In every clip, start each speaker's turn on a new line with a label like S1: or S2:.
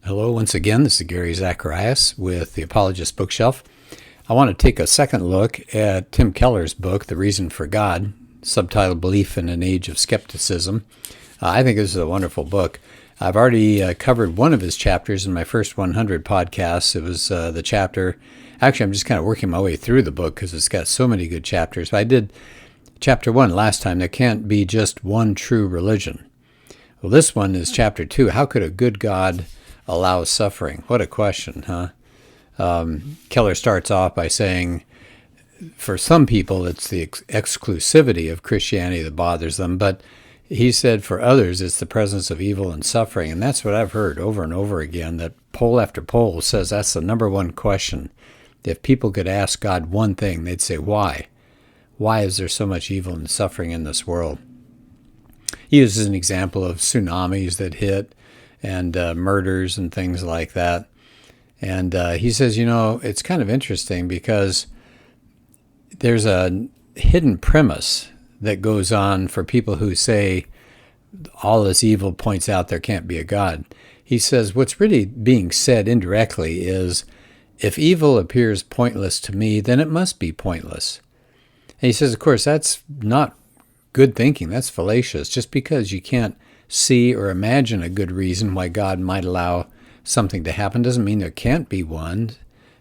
S1: Hello, once again. This is Gary Zacharias with the Apologist bookshelf. I want to take a second look at Tim Keller's book, The Reason for God, subtitled Belief in an Age of Skepticism. I think this is a wonderful book. I've already covered one of his chapters in my first 100 podcasts. It was the chapter, actually I'm just kind of working my way through the book because it's got so many good chapters. I did chapter 1 last time, There Can't Be Just One True Religion. Well, this one is chapter 2, How Could a Good God Allow Suffering? What a question, huh? Keller starts off by saying, for some people, it's the exclusivity of Christianity that bothers them, but he said for others, it's the presence of evil and suffering. And that's what I've heard over and over again, that poll after poll says that's the number one question. If people could ask God one thing, they'd say, why? Why is there so much evil and suffering in this world? He uses an example of tsunamis that hit and murders and things like that. And he says, it's kind of interesting because there's a hidden premise that goes on for people who say all this evil points out there can't be a God. He says what's really being said indirectly is, if evil appears pointless to me, then it must be pointless. And he says, of course, that's not good thinking. That's fallacious. Just because you can't see or imagine a good reason why God might allow something to happen doesn't mean there can't be one.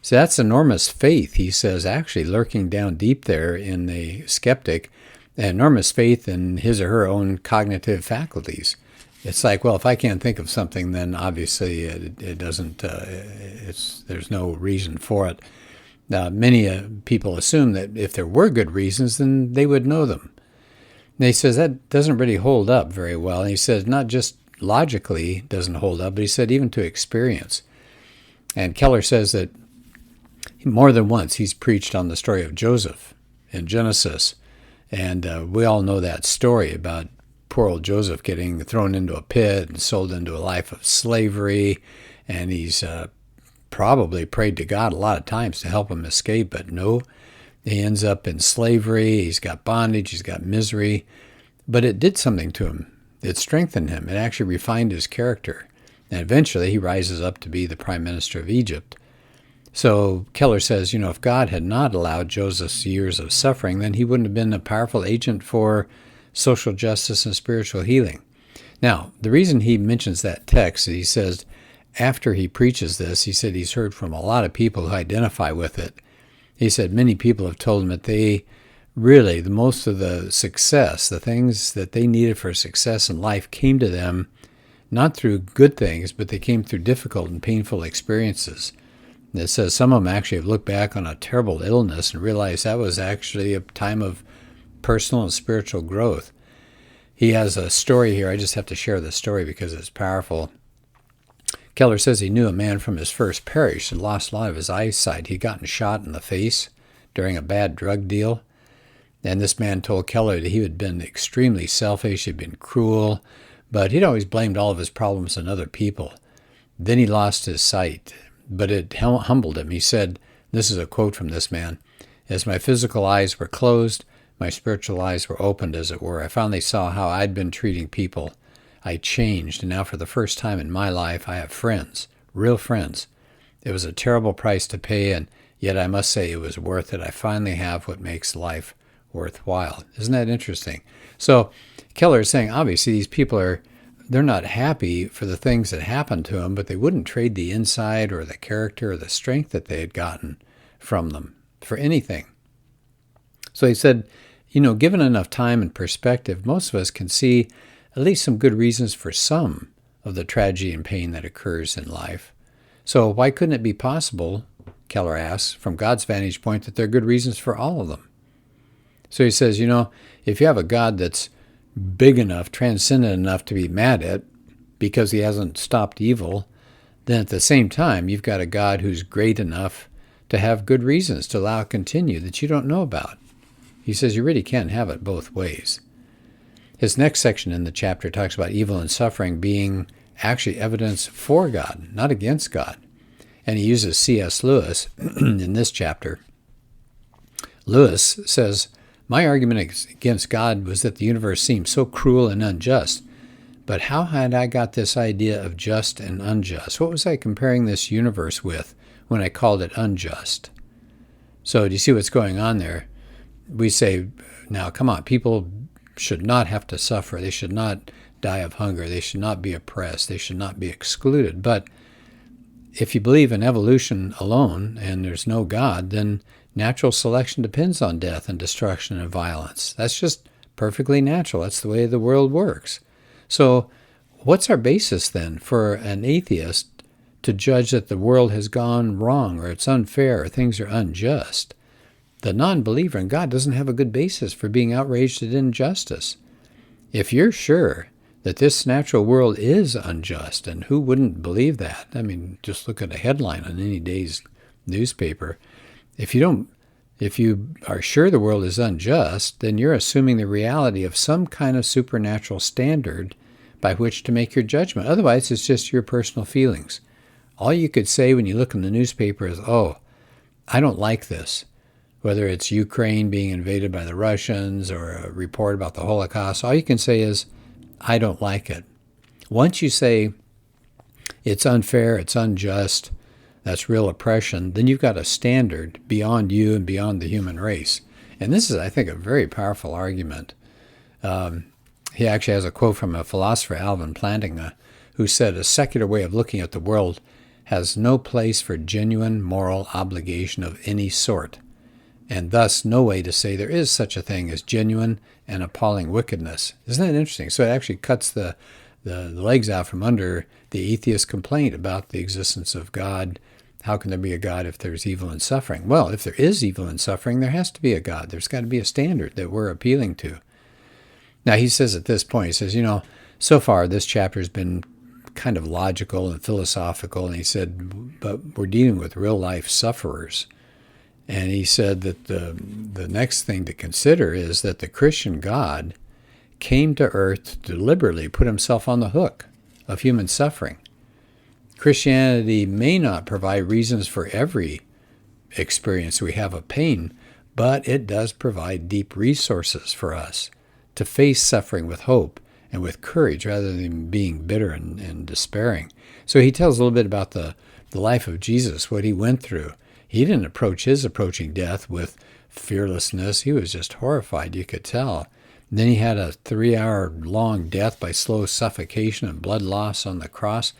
S1: So that's enormous faith, he says, actually lurking down deep there in the skeptic, enormous faith in his or her own cognitive faculties. It's like, well, if I can't think of something, then obviously it doesn't, there's no reason for it. Many people assume that if there were good reasons, then they would know them. And he says that doesn't really hold up very well. And he says not just logically doesn't hold up, but he said even to experience. And Keller says that more than once he's preached on the story of Joseph in Genesis. And we all know that story about poor old Joseph getting thrown into a pit and sold into a life of slavery. And he's probably prayed to God a lot of times to help him escape, but no. He ends up in slavery, he's got bondage, he's got misery, but it did something to him. It strengthened him. It actually refined his character. And eventually he rises up to be the prime minister of Egypt. So Keller says, if God had not allowed Joseph's years of suffering, then he wouldn't have been a powerful agent for social justice and spiritual healing. Now, the reason he mentions that text, he says, after he preaches this, he said he's heard from a lot of people who identify with it. He said many people have told him that they really, the most of the success, the things that they needed for success in life came to them not through good things, but they came through difficult and painful experiences. And it says some of them actually have looked back on a terrible illness and realized that was actually a time of personal and spiritual growth. He has a story here. I just have to share the story because it's powerful. Keller says he knew a man from his first parish had lost a lot of his eyesight. He'd gotten shot in the face during a bad drug deal. And this man told Keller that he had been extremely selfish, he'd been cruel, but he'd always blamed all of his problems on other people. Then he lost his sight, but it humbled him. He said, this is a quote from this man, as my physical eyes were closed, my spiritual eyes were opened, as it were. I finally saw how I'd been treating people. I changed, and now for the first time in my life, I have friends, real friends. It was a terrible price to pay, and yet I must say it was worth it. I finally have what makes life worthwhile. Isn't that interesting? So Keller is saying, obviously, these people they're not happy for the things that happened to them, but they wouldn't trade the insight or the character or the strength that they had gotten from them for anything. So he said, given enough time and perspective, most of us can see at least some good reasons for some of the tragedy and pain that occurs in life. So why couldn't it be possible, Keller asks, from God's vantage point, that there are good reasons for all of them? So he says, if you have a God that's big enough, transcendent enough to be mad at because he hasn't stopped evil, then at the same time, you've got a God who's great enough to have good reasons to allow it to continue that you don't know about. He says you really can't have it both ways. His next section in the chapter talks about evil and suffering being actually evidence for God, not against God. And he uses C.S. Lewis in this chapter. Lewis says, my argument against God was that the universe seemed so cruel and unjust, But how had I got this idea of just and unjust? What was I comparing this universe with when I called it unjust? So do you see what's going on there? We say, now, come on, people should not have to suffer. They should not die of hunger. They should not be oppressed. They should not be excluded. But if you believe in evolution alone and there's no God, then natural selection depends on death and destruction and violence. That's just perfectly natural. That's the way the world works. So what's our basis then for an atheist to judge that the world has gone wrong or it's unfair or things are unjust? The non-believer in God doesn't have a good basis for being outraged at injustice. If you're sure that this natural world is unjust, and who wouldn't believe that? I mean, just look at a headline on any day's newspaper. If you are sure the world is unjust, then you're assuming the reality of some kind of supernatural standard by which to make your judgment. Otherwise, it's just your personal feelings. All you could say when you look in the newspaper is, oh, I don't like this. Whether it's Ukraine being invaded by the Russians or a report about the Holocaust, all you can say is, I don't like it. Once you say it's unfair, it's unjust, that's real oppression, then you've got a standard beyond you and beyond the human race. And this is, I think, a very powerful argument. He actually has a quote from a philosopher, Alvin Plantinga, who said, a secular way of looking at the world has no place for genuine moral obligation of any sort, and thus no way to say there is such a thing as genuine and appalling wickedness. Isn't that interesting? So it actually cuts the legs out from under the atheist complaint about the existence of God. How can there be a God if there's evil and suffering? Well, if there is evil and suffering, there has to be a God. There's got to be a standard that we're appealing to. Now, he says at this point, he says, so far this chapter has been kind of logical and philosophical, and he said, but we're dealing with real-life sufferers. And he said that the next thing to consider is that the Christian God came to earth to deliberately put himself on the hook of human suffering. Christianity may not provide reasons for every experience we have of pain, but it does provide deep resources for us to face suffering with hope and with courage rather than being bitter and despairing. So he tells a little bit about the life of Jesus, what he went through. He didn't approach his approaching death with fearlessness. He was just horrified, you could tell. And then he had a 3-hour-long death by slow suffocation and blood loss on the cross.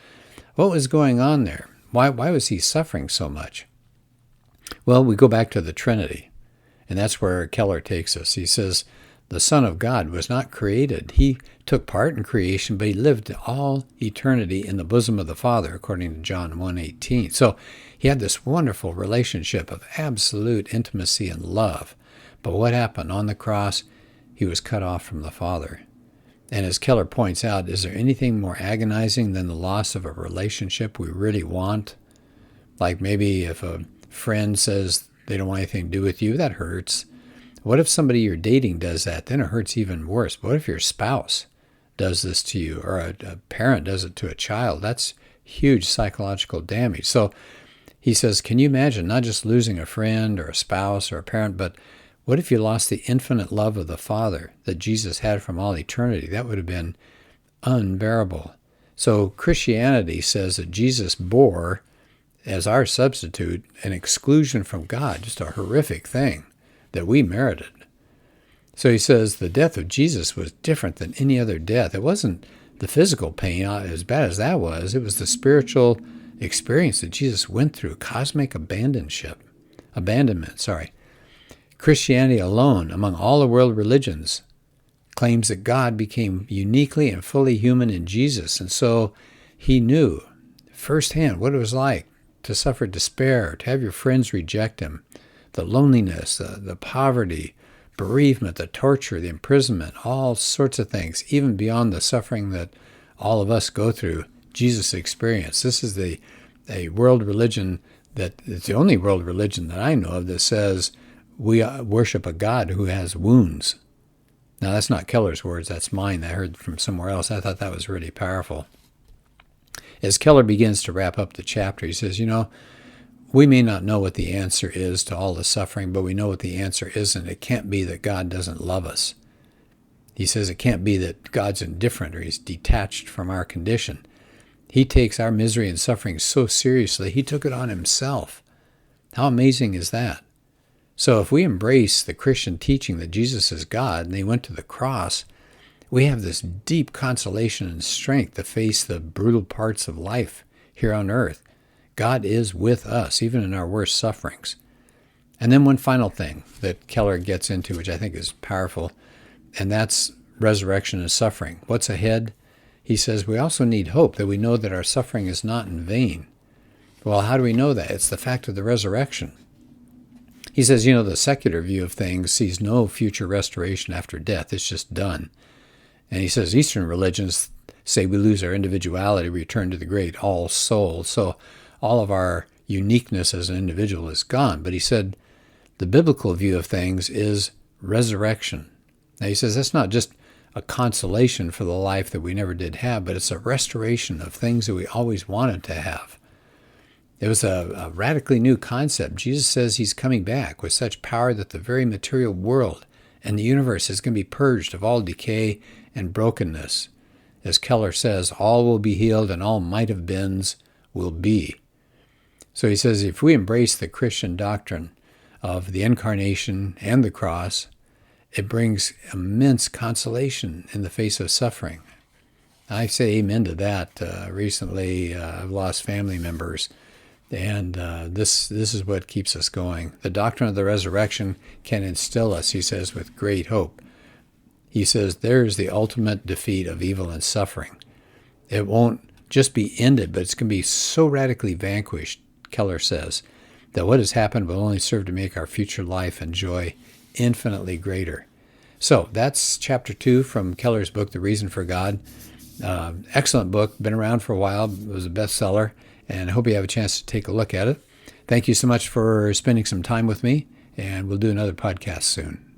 S1: What was going on there? Why was he suffering so much? Well, we go back to the Trinity, and that's where Keller takes us. He says, the Son of God was not created. He took part in creation, but he lived all eternity in the bosom of the Father, according to John 1:18. So he had this wonderful relationship of absolute intimacy and love. But what happened? On the cross, he was cut off from the Father. And as Keller points out, is there anything more agonizing than the loss of a relationship we really want? Like maybe if a friend says they don't want anything to do with you, that hurts. What if somebody you're dating does that? Then it hurts even worse. But what if your spouse does this to you, or a parent does it to a child? That's huge psychological damage. So he says, can you imagine not just losing a friend or a spouse or a parent, but what if you lost the infinite love of the Father that Jesus had from all eternity? That would have been unbearable. So Christianity says that Jesus bore, as our substitute, an exclusion from God, just a horrific thing that we merited. So he says the death of Jesus was different than any other death. It wasn't the physical pain, as bad as that was. It was the spiritual experience that Jesus went through, cosmic abandonment. Christianity alone, among all the world religions, claims that God became uniquely and fully human in Jesus. And so he knew firsthand what it was like to suffer despair, to have your friends reject him, the loneliness, the poverty, bereavement, the torture, the imprisonment, all sorts of things, even beyond the suffering that all of us go through, Jesus experienced. This is a world religion that it's the only world religion that I know of that says we worship a God who has wounds. Now, that's not Keller's words. That's mine. I heard from somewhere else. I thought that was really powerful. As Keller begins to wrap up the chapter, he says, we may not know what the answer is to all the suffering, but we know what the answer isn't. It can't be that God doesn't love us. He says it can't be that God's indifferent or he's detached from our condition. He takes our misery and suffering so seriously, he took it on himself. How amazing is that? So if we embrace the Christian teaching that Jesus is God and he went to the cross, we have this deep consolation and strength to face the brutal parts of life here on earth. God is with us, even in our worst sufferings. And then one final thing that Keller gets into, which I think is powerful, and that's resurrection and suffering. What's ahead? He says we also need hope, that we know that our suffering is not in vain. Well, how do we know that? It's the fact of the resurrection. He says, the secular view of things sees no future restoration after death. It's just done. And he says Eastern religions say we lose our individuality, return to the great all soul. So all of our uniqueness as an individual is gone. But he said the biblical view of things is resurrection. Now he says that's not just a consolation for the life that we never did have, but it's a restoration of things that we always wanted to have. It was a radically new concept. Jesus says he's coming back with such power that the very material world and the universe is going to be purged of all decay and brokenness. As Keller says, all will be healed and all might have beens will be. So he says if we embrace the Christian doctrine of the incarnation and the cross, it brings immense consolation in the face of suffering. I say amen to that. Recently, I've lost family members, and this is what keeps us going. The doctrine of the resurrection can instill us, he says, with great hope. He says there's the ultimate defeat of evil and suffering. It won't just be ended, but it's going to be so radically vanquished, Keller says, that what has happened will only serve to make our future life and joy infinitely greater. So that's chapter 2 from Keller's book, The Reason for God. Excellent book, been around for a while, it was a bestseller, and I hope you have a chance to take a look at it. Thank you so much for spending some time with me, and we'll do another podcast soon.